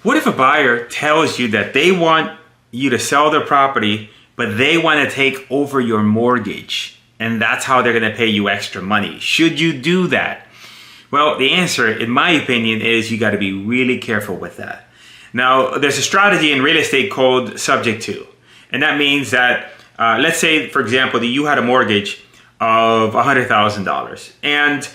What if a buyer tells you that they want you to sell their property, but they want to take over your mortgage, and that's how they're going to pay you extra money? Should you do that? Well, the answer, in my opinion, is you got to be really careful with that. Now, there's a strategy in real estate called subject to, and that means that, let's say, for example, that you had a mortgage of $100,000, and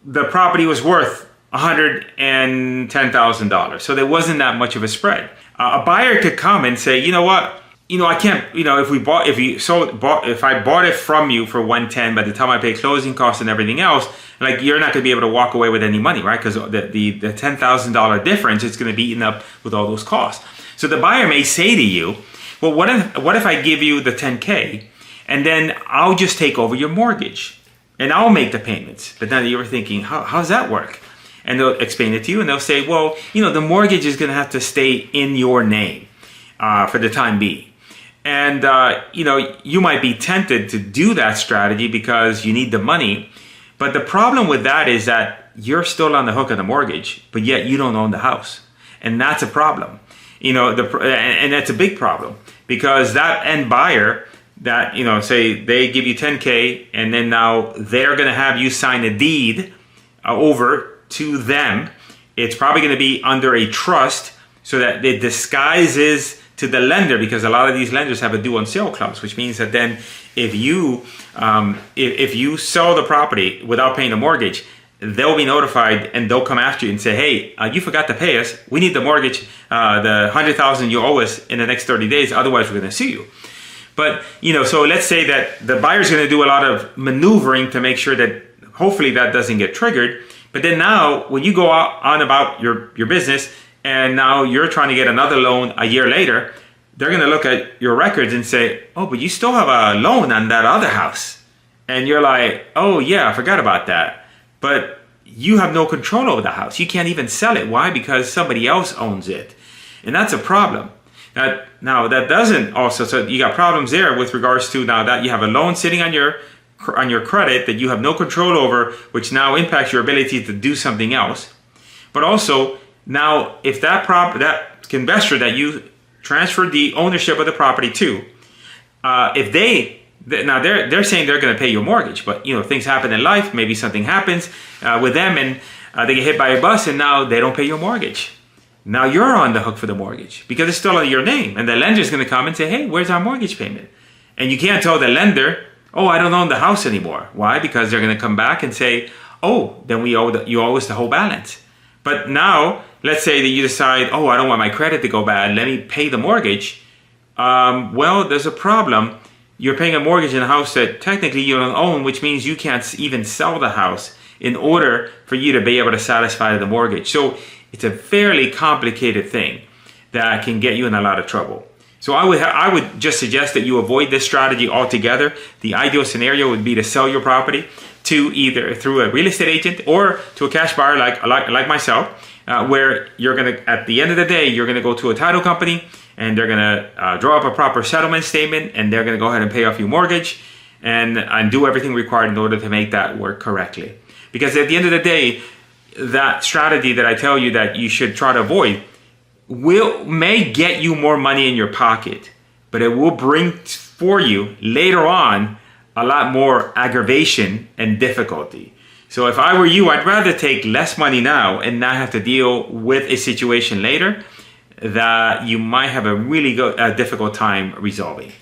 the property was worth $110,000. So there wasn't that much of a spread. A buyer could come and say, you know what? I can't, if I bought it from you for 110, by the time I pay closing costs and everything else, like, you're not going to be able to walk away with any money, right? Because the $10,000 difference is going to be eaten up with all those costs. So the buyer may say to you, well, what if I give you the 10K and then I'll just take over your mortgage and I'll make the payments? But then you're thinking, how's that work? And they'll explain it to you and they'll say, well, the mortgage is going to have to stay in your name for the time being. And, you might be tempted to do that strategy because you need the money. But the problem with that is that you're still on the hook of the mortgage, but yet you don't own the house. And that's a problem. And that's a big problem, because that end buyer that, say they give you 10K and then now they're going to have you sign a deed over to them. It's probably going to be under a trust so that it disguises to the lender, because a lot of these lenders have a due on sale clause, which means that then if you sell the property without paying the mortgage, they'll be notified and they'll come after you and say, hey, you forgot to pay us. We need the mortgage, the $100,000 you owe us in the next 30 days. Otherwise, we're going to sue you. But, so let's say that the buyer's going to do a lot of maneuvering to make sure that hopefully that doesn't get triggered. But then now when you go on about your business and now you're trying to get another loan a year later, they're going to look at your records and say, oh, but you still have a loan on that other house. And you're like, oh, yeah, I forgot about that. But you have no control over the house. You can't even sell it. Why? Because somebody else owns it. And that's a problem. Now that doesn't also, so you got problems there with regards to now that you have a loan sitting on your credit that you have no control over, which now impacts your ability to do something else. But also now if that investor that you transferred the ownership of the property to, if they're saying they're going to pay your mortgage, but things happen in life, maybe something happens with them and they get hit by a bus and now they don't pay your mortgage. Now you're on the hook for the mortgage because it's still under your name, and the lender's going to come and say, hey, where's our mortgage payment? And you can't tell the lender, oh, I don't own the house anymore. Why? Because they're going to come back and say, oh, then you owe us the whole balance. But now, let's say that you decide, oh, I don't want my credit to go bad, let me pay the mortgage. Well, there's a problem. You're paying a mortgage in a house that technically you don't own, which means you can't even sell the house in order for you to be able to satisfy the mortgage. So it's a fairly complicated thing that can get you in a lot of trouble. So I would just suggest that you avoid this strategy altogether. The ideal scenario would be to sell your property to either through a real estate agent or to a cash buyer like myself, where you're going to, at the end of the day, you're going to go to a title company and they're going to draw up a proper settlement statement and they're going to go ahead and pay off your mortgage and do everything required in order to make that work correctly. Because at the end of the day, that strategy that I tell you that you should try to avoid may get you more money in your pocket, but it will bring for you later on a lot more aggravation and difficulty. So if I were you, I'd rather take less money now and not have to deal with a situation later that you might have a really difficult time resolving.